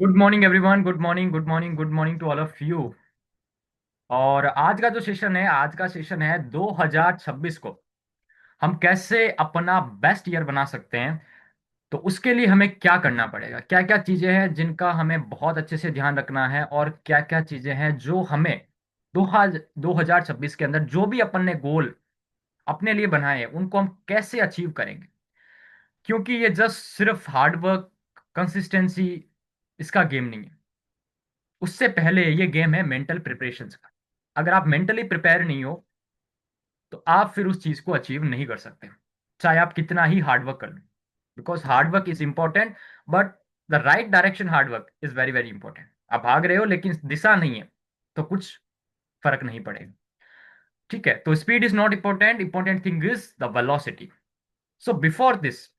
Good morning everyone. Good morning, good morning, good morning to all of you. और आज का जो session है, आज का सेशन है 2026 को हम कैसे अपना बेस्ट ईयर बना सकते हैं। तो उसके लिए हमें क्या करना पड़ेगा, क्या क्या चीजें हैं जिनका हमें बहुत अच्छे से ध्यान रखना है, और क्या क्या चीजें हैं जो हमें 2026 के अंदर जो भी अपन ने गोल अपने लिए बनाए हैं उनको हम कैसे अचीव करेंगे। क्योंकि ये जस्ट सिर्फ हार्ड वर्क, कंसिस्टेंसी इसका गेम नहीं है। उससे पहले ये गेम है मेंटल प्रिपरेशन का। अगर आप मेंटली प्रिपेयर नहीं हो तो आप फिर उस चीज को अचीव नहीं कर सकते, चाहे आप कितना ही हार्डवर्क कर लो। Because hard work is important, but the right direction hard work is very very important. आप भाग रहे हो लेकिन दिशा नहीं है तो कुछ फर्क नहीं पड़ेगा। ठीक है, तो speed is not important, important thing is the velocity. So before this,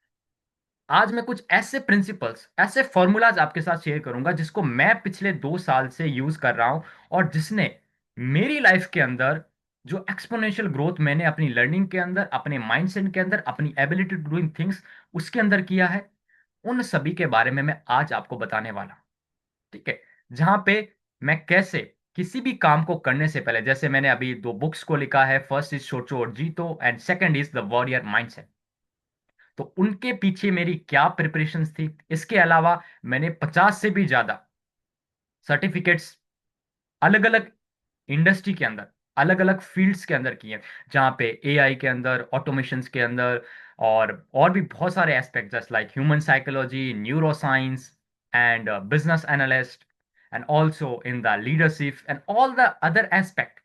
आज मैं कुछ ऐसे प्रिंसिपल्स, ऐसे फॉर्मूलाज आपके साथ शेयर करूंगा जिसको मैं पिछले 2 साल से यूज कर रहा हूं, और जिसने मेरी लाइफ के अंदर जो एक्सपोनेंशियल ग्रोथ मैंने अपनी लर्निंग के अंदर, अपने माइंडसेट के अंदर, अपनी एबिलिटी टू डूइंग थिंग्स उसके अंदर किया है, उन सभी के बारे में मैं आज आपको बताने वाला हूं। ठीक है, जहां पे मैं कैसे किसी भी काम को करने से पहले, जैसे मैंने अभी दो बुक्स को लिखा है, फर्स्ट इज सोचो और जीतो and second is the warrior mindset. तो उनके पीछे मेरी क्या प्रिपरेशंस थी, इसके अलावा मैंने 50 से भी ज्यादा सर्टिफिकेट्स अलग अलग इंडस्ट्री के अंदर, अलग अलग फील्ड्स के अंदर किए हैं, जहां पे एआई के अंदर, ऑटोमेशंस के अंदर, और भी बहुत सारे aspect just like human psychology, neuro science and business analyst, and also in the leadership and all the other aspect.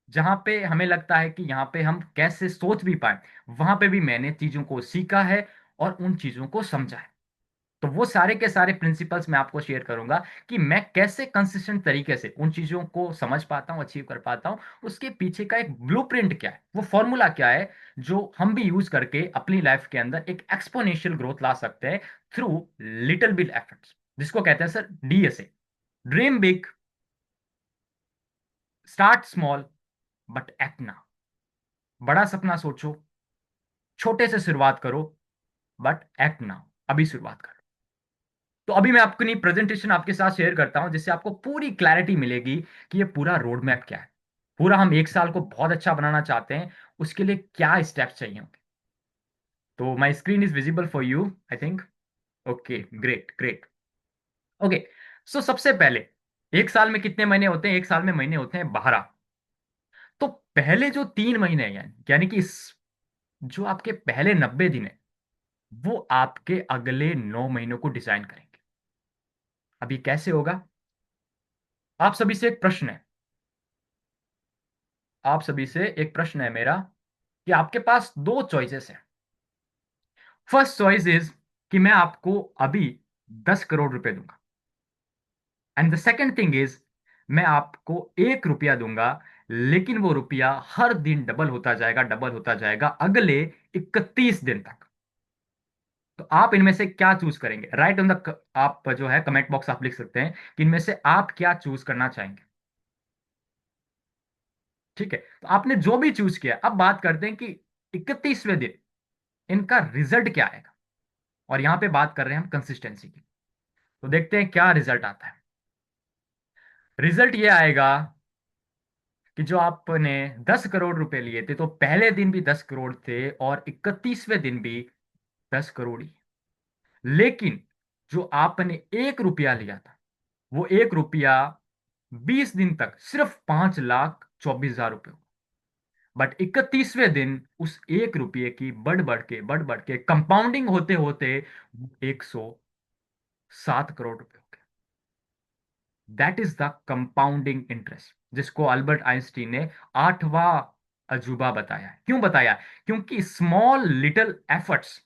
जहां पे हमें लगता है कि यहाँ पे हम कैसे सोच भी पाए, वहां पे भी मैंने चीजों को सीखा है और उन चीजों को समझा है। तो वो सारे के सारे प्रिंसिपल्स मैं आपको शेयर करूंगा कि मैं कैसे कंसिस्टेंट तरीके से उन चीजों को समझ पाता हूं, अचीव कर पाता हूं। उसके पीछे का एक ब्लूप्रिंट क्या है, वो फॉर्मूला क्या है, जो हम भी यूज करके अपनी लाइफ के अंदर एक एक्सपोनेंशियल ग्रोथ ला सकते हैं थ्रू लिटिल बिट एफर्ट्स, जिसको कहते हैं sir DSA. Dream big, start small, but act now. बड़ा सपना सोचो, छोटे से शुरुआत करो, बट एक्ट नाउ, अभी शुरुआत करो। तो अभी मैं अपनी प्रेजेंटेशन आपके साथ शेयर करता हूं, जिससे आपको पूरी क्लैरिटी मिलेगी कि ये पूरा रोड मैप क्या है। पूरा हम 1 साल को बहुत अच्छा बनाना चाहते हैं, उसके लिए क्या स्टेप्स चाहिए होंगे। तो my screen is visible for you, I think. Okay, great great. Okay, so सबसे पहले, 1 साल में कितने महीने होते हैं? 1 साल में महीने होते हैं 12। तो पहले जो 3 महीने हैं, यानी कि इस जो आपके पहले 90 दिन है, वो आपके अगले 9 महीनों को डिजाइन करेंगे। अब ये कैसे होगा? आप सभी से एक प्रश्न है, आप सभी से एक प्रश्न है मेरा, कि आपके पास दो चॉइसेस हैं। फर्स्ट चॉइस इज कि मैं आपको अभी 10 करोड़ रुपए दूंगा, and the second thing is मैं आपको 1 रुपया दूंगा, लेकिन वो रुपया हर दिन डबल होता जाएगा, डबल होता जाएगा अगले 31 दिन तक। तो आप इनमें से क्या चूज करेंगे? राइट ऑन द, आप जो है कमेंट बॉक्स आप लिख सकते हैं कि इनमें से आप क्या चूज करना चाहेंगे। ठीक है, तो आपने जो भी चूज किया, अब बात करते हैं कि 31वें दिन इनका रिजल्ट क्या आएगा। और यहां पे बात कर रहे हैं हम कंसिस्टेंसी की। तो देखते हैं क्या रिजल्ट आता है। रिजल्ट ये आएगा कि जो आपने 10 करोड़ रुपए लिए थे, तो पहले दिन भी 10 करोड़ थे और 31वें दिन भी 10 करोड़ ही। लेकिन जो आपने 1 रुपया लिया था, वो 1 रुपया 20 दिन तक सिर्फ 5,24,000 रुपये। बट 31वें दिन उस 1 रुपये की बढ़ बढ़ के कंपाउंडिंग होते होते 107 करोड़ रुपए हो गए। That is the compounding interest, जिसको अल्बर्ट आइंस्टीन ने 8वां अजूबा बताया है। क्यों बताया? क्योंकि स्मॉल लिटिल एफर्ट्स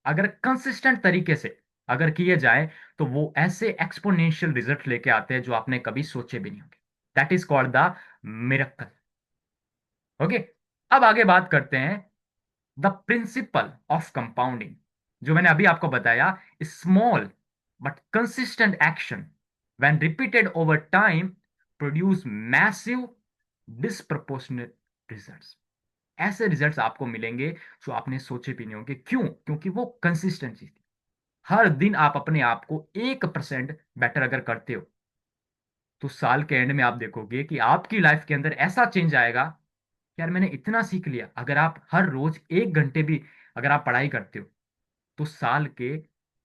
अगर कंसिस्टेंट तरीके से अगर किए जाए, तो वो ऐसे एक्सपोनेंशियल रिजल्ट लेके आते हैं जो आपने कभी सोचे भी नहीं होंगे। That is called the miracle. Okay, अब आगे बात करते हैं द प्रिंसिपल ऑफ कंपाउंडिंग, जो मैंने अभी आपको बताया। Small but consistent action when repeated over time produce massive disproportionate results. ऐसे रिजल्ट्स आपको मिलेंगे जो आपने सोचे भी नहीं होंगे। क्यों? क्योंकि वो कंसिस्टेंसी थी। हर दिन आप अपने आप को 1% बेटर अगर करते हो, तो साल के एंड में आप देखोगे कि आपकी लाइफ के अंदर ऐसा चेंज आएगा कि यार मैंने इतना सीख लिया। अगर आप हर रोज 1 घंटे भी अगर आप पढ़ाई करते हो, तो साल के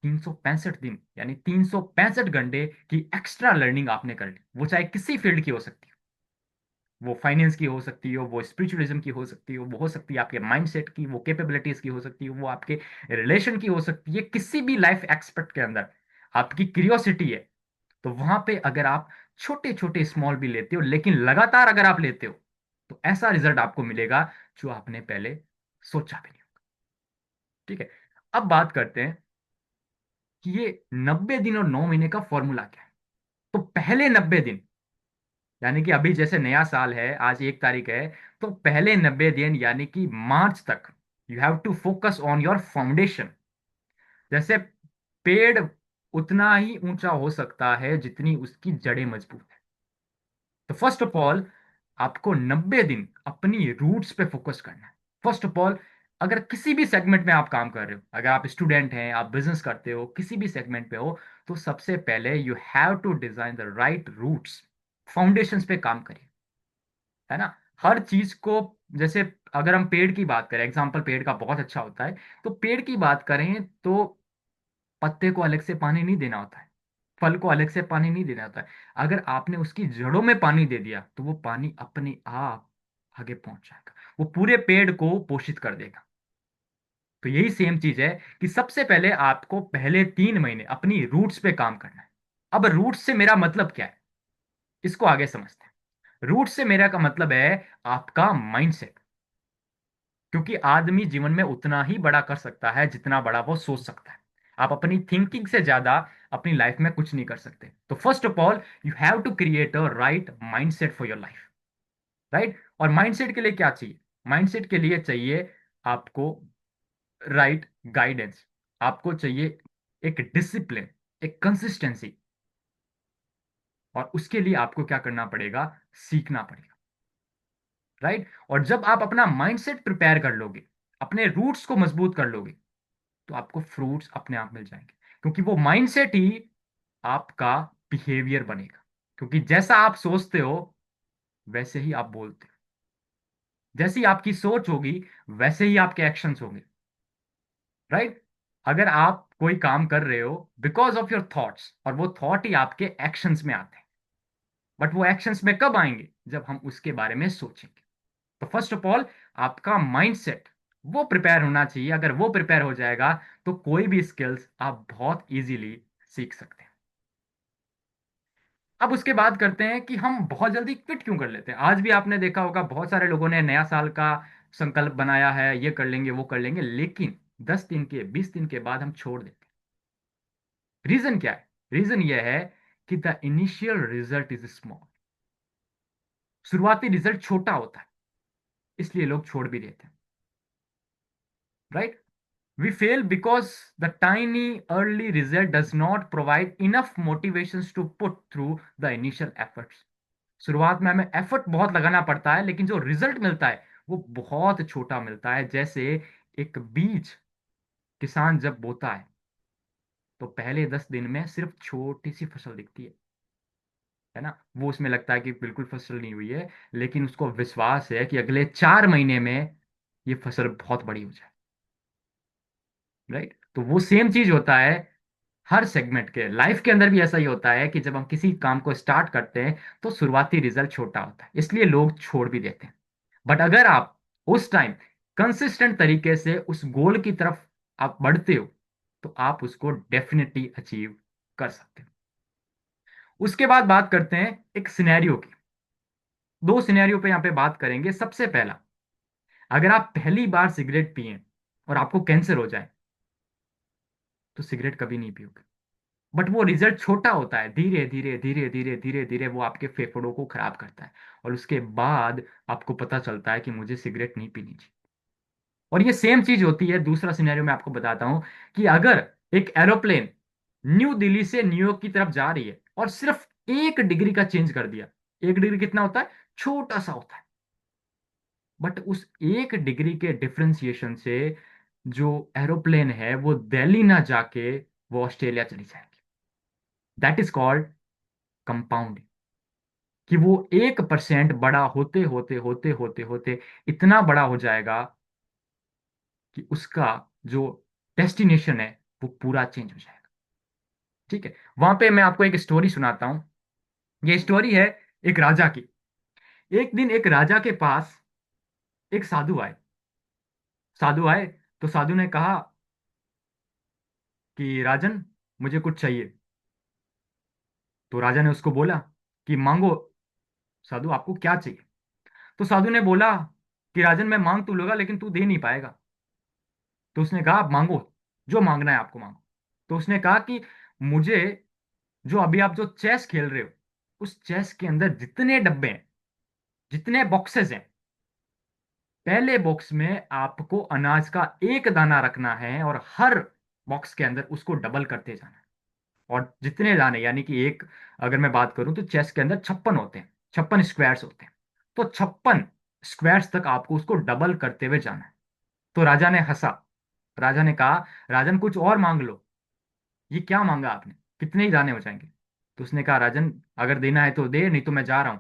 365 दिन यानी 365 घंटे की एक्स्ट्रा लर्निंग आपने कर ली। वो चाहे किसी फील्ड की हो सकती है, वो फाइनेंस की हो सकती हो, वो स्पिरिचुअलिज्म की हो सकती हो, वो हो सकती है आपके माइंडसेट की, वो कैपेबिलिटीज की हो सकती है, वो आपके रिलेशन की हो सकती है, किसी भी लाइफ एक्सपेक्ट के अंदर आपकी क्यूरियोसिटी है। तो वहां पे अगर आप छोटे छोटे स्मॉल भी लेते हो, लेकिन लगातार अगर आप लेते हो, तो ऐसा रिजल्ट आपको मिलेगा जो आपने पहले सोचा भी नहीं होगा। ठीक है। अब बात करते हैं कि ये 90 दिन और 9 महीने का फॉर्मूला क्या है। तो पहले 90 दिन, यानी कि अभी जैसे नया साल है, आज 1 तारीख है, तो पहले 90 दिन यानी कि मार्च तक you have to focus on your foundation. जैसे पेड़ उतना ही ऊंचा हो सकता है जितनी उसकी जड़ें मजबूत है। तो फर्स्ट ऑफ ऑल आपको 90 दिन अपनी रूट्स पे फोकस करना है। फर्स्ट ऑफ ऑल, अगर किसी भी सेगमेंट में आप काम कर रहे हो, अगर आप स्टूडेंट हैं, आप बिजनेस करते हो, किसी भी सेगमेंट पे हो, तो सबसे पहले you have to design the right roots. Foundations पे काम करिए, है ना। हर चीज को, जैसे अगर हम पेड़ की बात करें, एग्जाम्पल पेड़ का बहुत अच्छा होता है, तो पेड़ की बात करें तो पत्ते को अलग से पानी नहीं देना होता है, फल को अलग से पानी नहीं देना होता है। अगर आपने उसकी जड़ों में पानी दे दिया, तो वो पानी अपने आप आगे पहुंच जाएगा, वो पूरे पेड़ को पोषित कर देगा। तो यही सेम चीज है कि सबसे पहले आपको पहले 3 महीने अपनी रूट्स पे काम करना है। अब रूट्स से मेरा मतलब क्या है, इसको आगे समझते हैं। रूट्स से मेरा का मतलब है आपका माइंडसेट। क्योंकि आदमी जीवन में उतना ही बड़ा कर सकता है जितना बड़ा वो सोच सकता है। आप अपनी थिंकिंग से ज्यादा अपनी लाइफ में कुछ नहीं कर सकते। तो first of all you have to create a right mindset for your life. Right. और माइंडसेट के लिए क्या चाहिए? माइंडसेट के लिए चाहिए आपको राइट गाइडेंस, आपको चाहिए एक डिसिप्लिन, एक कंसिस्टेंसी। और उसके लिए आपको क्या करना पड़ेगा? सीखना पड़ेगा। राइट। और जब आप अपना माइंडसेट प्रिपेयर कर लोगे, अपने रूट्स को मजबूत कर लोगे, तो आपको फ्रूट्स अपने आप मिल जाएंगे। क्योंकि वो माइंडसेट ही आपका बिहेवियर बनेगा। क्योंकि जैसा आप सोचते हो वैसे ही आप बोलते हो, जैसी आपकी सोच होगी वैसे ही आपके एक्शंस होंगे। राइट। अगर आप कोई काम कर रहे हो बिकॉज ऑफ योर थॉट्स, और वो थॉट ही आपके एक्शंस में आते हैं, बट वो एक्शंस में कब आएंगे? जब हम उसके बारे में सोचेंगे। तो फर्स्ट ऑफ ऑल आपका माइंडसेट वो प्रिपेयर होना चाहिए। अगर वो प्रिपेयर हो जाएगा, तो कोई भी स्किल्स आप बहुत इजीली सीख सकते हैं। अब उसके बाद करते हैं कि हम बहुत जल्दी क्विट क्यों कर लेते हैं। आज भी आपने देखा होगा बहुत सारे लोगों ने नया साल का संकल्प बनाया है, ये कर लेंगे वो कर लेंगे, लेकिन 10 दिन के 20 दिन के बाद हम छोड़ देते हैं। रीजन क्या है? रीजन ये है कि the initial result is small. शुरुआती रिजल्ट छोटा होता है, इसलिए लोग छोड़ भी देते हैं। Right. We fail because the tiny early result does not provide enough motivations to put through the initial efforts. शुरुआत में हमें एफर्ट बहुत लगाना पड़ता है, लेकिन जो रिजल्ट मिलता है वो बहुत छोटा मिलता है। जैसे एक बीज किसान जब बोता है, तो पहले 10 दिन में सिर्फ छोटी सी फसल दिखती है ना। वो उसमें लगता है कि बिल्कुल फसल नहीं हुई है, लेकिन उसको विश्वास है कि अगले 4 महीने में ये फसल बहुत बड़ी हो जाए। राइट। तो वो सेम चीज होता है हर सेगमेंट के लाइफ के अंदर भी। ऐसा ही होता है कि जब हम किसी काम को स्टार्ट करते हैं, तो शुरुआती रिजल्ट छोटा होता है, इसलिए लोग छोड़ भी देते हैं। बट अगर आप उस टाइम कंसिस्टेंट तरीके से उस गोल की तरफ आप बढ़ते हो, तो आप उसको डेफिनेटली अचीव कर सकते हो। उसके बाद बात करते हैं एक सिनेरियो की। दो सिनेरियो पे यहां पे बात करेंगे। सबसे पहला, अगर आप पहली बार सिगरेट पिए और आपको कैंसर हो जाए, तो सिगरेट कभी नहीं पियोगे। बट वो रिजल्ट छोटा होता है, धीरे धीरे धीरे धीरे धीरे धीरे वो आपके फेफड़ों को खराब करता है, और उसके बाद आपको पता चलता है कि मुझे सिगरेट नहीं पीनी चाहिए। और ये सेम चीज होती है, दूसरा सिनेरियो मैं आपको बताता हूं कि अगर एक एरोप्लेन न्यू दिल्ली से न्यूयॉर्क की तरफ जा रही है और सिर्फ 1 डिग्री का चेंज कर दिया। 1 डिग्री कितना होता है? छोटा सा होता है। बट उस 1 डिग्री के डिफरेंशिएशन से जो एरोप्लेन है वो दिल्ली ना जाके वो ऑस्ट्रेलिया चली जाएंगी। That is called compounding. कि वो 1% बड़ा होते होते होते होते होते इतना बड़ा हो जाएगा कि उसका जो डेस्टिनेशन है वो पूरा चेंज हो जाएगा। ठीक है। वहां पे मैं आपको एक स्टोरी सुनाता हूं। ये स्टोरी है एक राजा की। एक दिन एक राजा के पास एक साधु आए। साधु आए तो साधु ने कहा कि राजन, मुझे कुछ चाहिए। तो राजा ने उसको बोला कि मांगो साधु, आपको क्या चाहिए। तो साधु ने बोला कि राजन, मैं मांग तो लूंगा लेकिन तू दे नहीं पाएगा। तो उसने कहा, आप मांगो, जो मांगना है आपको मांगो। तो उसने कहा कि मुझे, जो अभी आप जो चेस खेल रहे हो, उस चेस के अंदर जितने डब्बे हैं, जितने बॉक्सेस हैं, पहले बॉक्स में आपको अनाज का एक दाना रखना है और हर बॉक्स के अंदर उसको डबल करते जाना है। और जितने दाने, यानी कि एक, अगर मैं बात करूं तो चेस के अंदर 56 होते हैं, 56 स्क्वायर्स होते हैं। तो 56 स्क्वायर्स तक आपको उसको डबल करते हुए जाना है। तो राजा ने हंसा। राजा ने कहा, राजन कुछ और मांग लो। ये क्या मांगा आपने, कितने ही दाने हो जाएंगे। तो उसने कहा, राजन अगर देना है तो दे, नहीं तो मैं जा रहा हूं।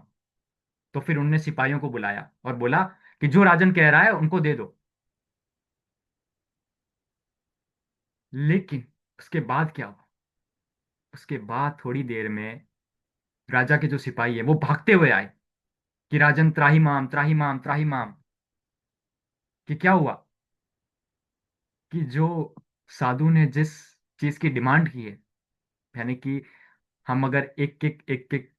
तो फिर उनने सिपाहियों को बुलाया और बोला कि जो राजन कह रहा है उनको दे दो। लेकिन उसके बाद क्या हुआ? उसके बाद थोड़ी देर में राजा के जो सिपाही है वो भागते हुए आए कि राजन, त्राहिमाम त्राहिमाम त्राहिमाम। कि क्या हुआ? कि जो साधु ने जिस चीज की डिमांड की है, यानी कि हम अगर एक एक एक एक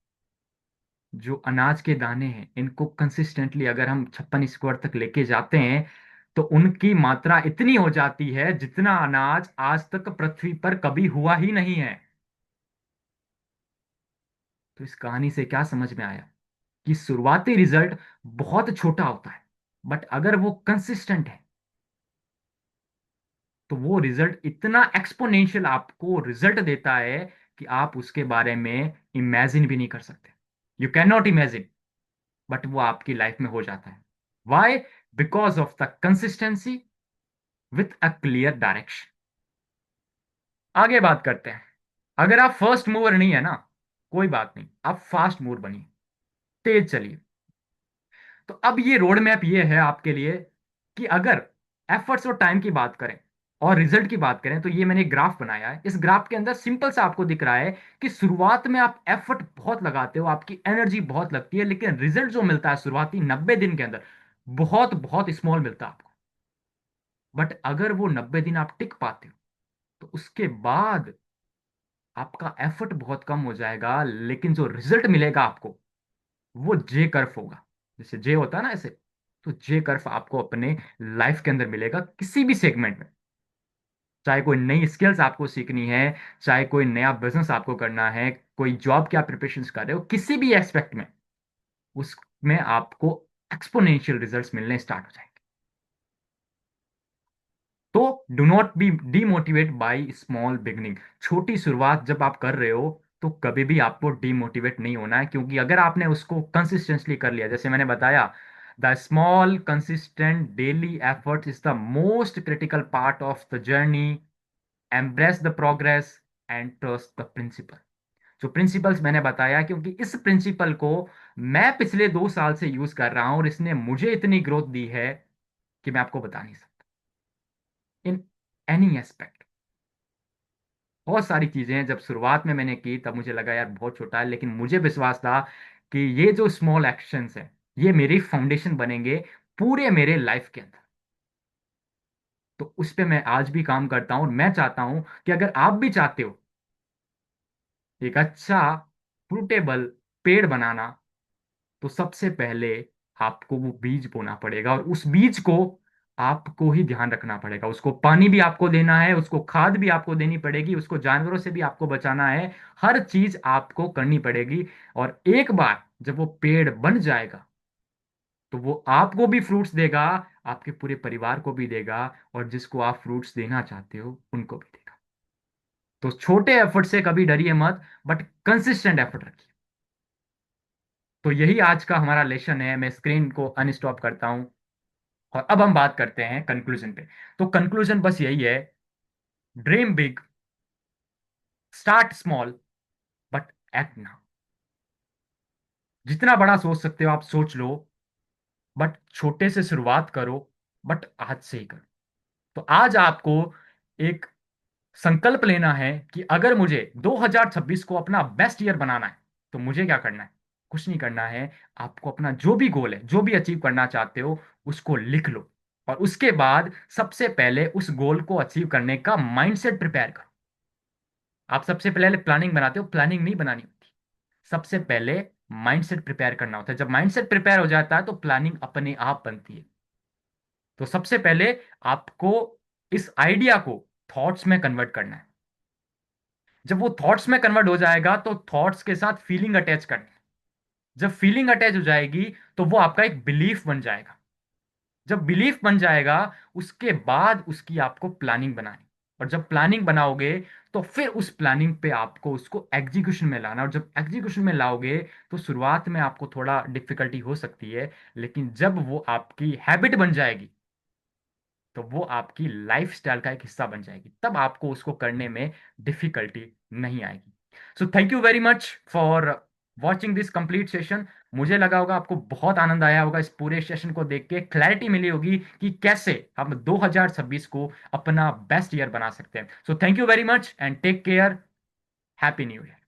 जो अनाज के दाने हैं इनको कंसिस्टेंटली अगर हम 56 स्क्वायर तक लेके जाते हैं, तो उनकी मात्रा इतनी हो जाती है जितना अनाज आज तक पृथ्वी पर कभी हुआ ही नहीं है। तो इस कहानी से क्या समझ में आया? कि शुरुआती रिजल्ट बहुत छोटा होता है, बट अगर वो कंसिस्टेंट है तो वो रिजल्ट इतना एक्सपोनेंशियल आपको रिजल्ट देता है कि आप उसके बारे में इमेजिन भी नहीं कर सकते। You can not imagine, but वो आपकी लाइफ में हो जाता है। Why? Because of the consistency with a clear direction. आगे बात करते हैं। अगर आप फर्स्ट मूवर नहीं है ना, कोई बात नहीं, आप फास्ट मूवर बनिए, तेज चलिए। तो अब ये रोड मैप ये है आपके लिए कि अगर एफर्ट्स और टाइम की बात करें और रिजल्ट की बात करें, तो ये मैंने एक ग्राफ बनाया है। इस ग्राफ के अंदर सिंपल सा आपको दिख रहा है कि शुरुआत में आप एफर्ट बहुत लगाते हो, आपकी एनर्जी बहुत लगती है, लेकिन रिजल्ट जो मिलता है शुरुआती 90 दिन के अंदर बहुत बहुत स्मॉल मिलता है आपको। बट अगर वो 90 दिन आप टिक पाते हो, तो उसके बाद आपका एफर्ट बहुत कम हो जाएगा, लेकिन जो रिजल्ट मिलेगा आपको वो जे कर्व होगा। जैसे जे होता है ना ऐसे, तो जे कर्व आपको अपने लाइफ के अंदर मिलेगा किसी भी सेगमेंट में। चाहे कोई नई स्किल्स आपको सीखनी है, चाहे कोई नया बिजनेस आपको करना है, कोई जॉब की आप प्रिपरेशन कर रहे हो, किसी भी एस्पेक्ट में, उसमें आपको एक्सपोनेंशियल रिजल्ट्स मिलने स्टार्ट हो जाएंगे। तो do not be demotivate by small beginning. छोटी शुरुआत जब आप कर रहे हो तो कभी भी आपको डीमोटिवेट नहीं होना है, क्योंकि अगर आपने उसको कंसिस्टेंटली कर लिया, जैसे मैंने बताया, the small consistent daily effort is the most critical part of the journey. Embrace the progress and trust the principle. जो प्रिंसिपल्स मैंने बताया, क्योंकि इस प्रिंसिपल को मैं पिछले 2 साल से यूज कर रहा हूं और इसने मुझे इतनी ग्रोथ दी है कि मैं आपको बता नहीं सकता। इन एनी एस्पेक्ट, बहुत सारी चीजें जब शुरुआत में मैंने की तब मुझे लगा यार बहुत छोटा है, लेकिन मुझे विश्वास था कि ये जो स्मॉल एक्शंस है ये मेरी फाउंडेशन बनेंगे पूरे मेरे लाइफ के अंदर। तो उस पे मैं आज भी काम करता हूं और मैं चाहता हूं कि अगर आप भी चाहते हो एक अच्छा फ्रूटेबल पेड़ बनाना, तो सबसे पहले आपको वो बीज बोना पड़ेगा और उस बीज को आपको ही ध्यान रखना पड़ेगा। उसको पानी भी आपको देना है, उसको खाद भी आपको देनी पड़ेगी, उसको जानवरों से भी आपको बचाना है। हर चीज आपको करनी पड़ेगी। और एक बार जब वो पेड़ बन जाएगा तो वो आपको भी फ्रूट्स देगा, आपके पूरे परिवार को भी देगा, और जिसको आप फ्रूट्स देना चाहते हो उनको भी देगा। तो छोटे एफर्ट से कभी डरिए मत, बट कंसिस्टेंट एफर्ट रखिए। तो यही आज का हमारा लेसन है। मैं स्क्रीन को अनस्टॉप करता हूं और अब हम बात करते हैं कंक्लूजन पे। तो कंक्लूजन बस यही है, dream big, start small but act now. जितना बड़ा सोच सकते हो आप सोच लो, बट छोटे से शुरुआत करो, बट आज से ही करो। तो आज आपको एक संकल्प लेना है कि अगर मुझे 2026 को अपना बेस्ट ईयर बनाना है तो मुझे क्या करना है। कुछ नहीं करना है। आपको अपना जो भी गोल है, जो भी अचीव करना चाहते हो, उसको लिख लो। और उसके बाद सबसे पहले उस गोल को अचीव करने का माइंडसेट प्रिपेयर करो। आप सबसे पहले प्लानिंग बनाते हो, प्लानिंग नहीं बनानी होती। सबसे पहले माइंडसेट प्रिपेयर करना होता है। जब माइंडसेट प्रिपेयर हो जाता है तो प्लानिंग अपने आप बनती है। तो सबसे पहले आपको इस आइडिया को थॉट्स में कन्वर्ट करना है। जब वो थॉट्स में कन्वर्ट हो जाएगा तो थॉट्स के साथ फीलिंग अटैच करनी है। जब फीलिंग अटैच हो जाएगी तो वो आपका एक बिलीफ बन जाएगा। जब बिलीफ बन जाएगा उसके बाद उसकी आपको प्लानिंग बनानी। और जब प्लानिंग बनाओगे तो फिर उस प्लानिंग पे आपको उसको एग्जीक्यूशन में लाना। और जब एग्जीक्यूशन में लाओगे तो शुरुआत में आपको थोड़ा डिफिकल्टी हो सकती है, लेकिन जब वो आपकी हैबिट बन जाएगी तो वो आपकी लाइफस्टाइल का एक हिस्सा बन जाएगी। तब आपको उसको करने में डिफिकल्टी नहीं आएगी। सो thank you very much for watching this complete session. मुझे लगा होगा आपको बहुत आनंद आया होगा। इस पूरे सेशन को देख के क्लैरिटी मिली होगी कि कैसे हम 2026 को अपना बेस्ट ईयर बना सकते हैं। So thank you very much and take care. Happy new year.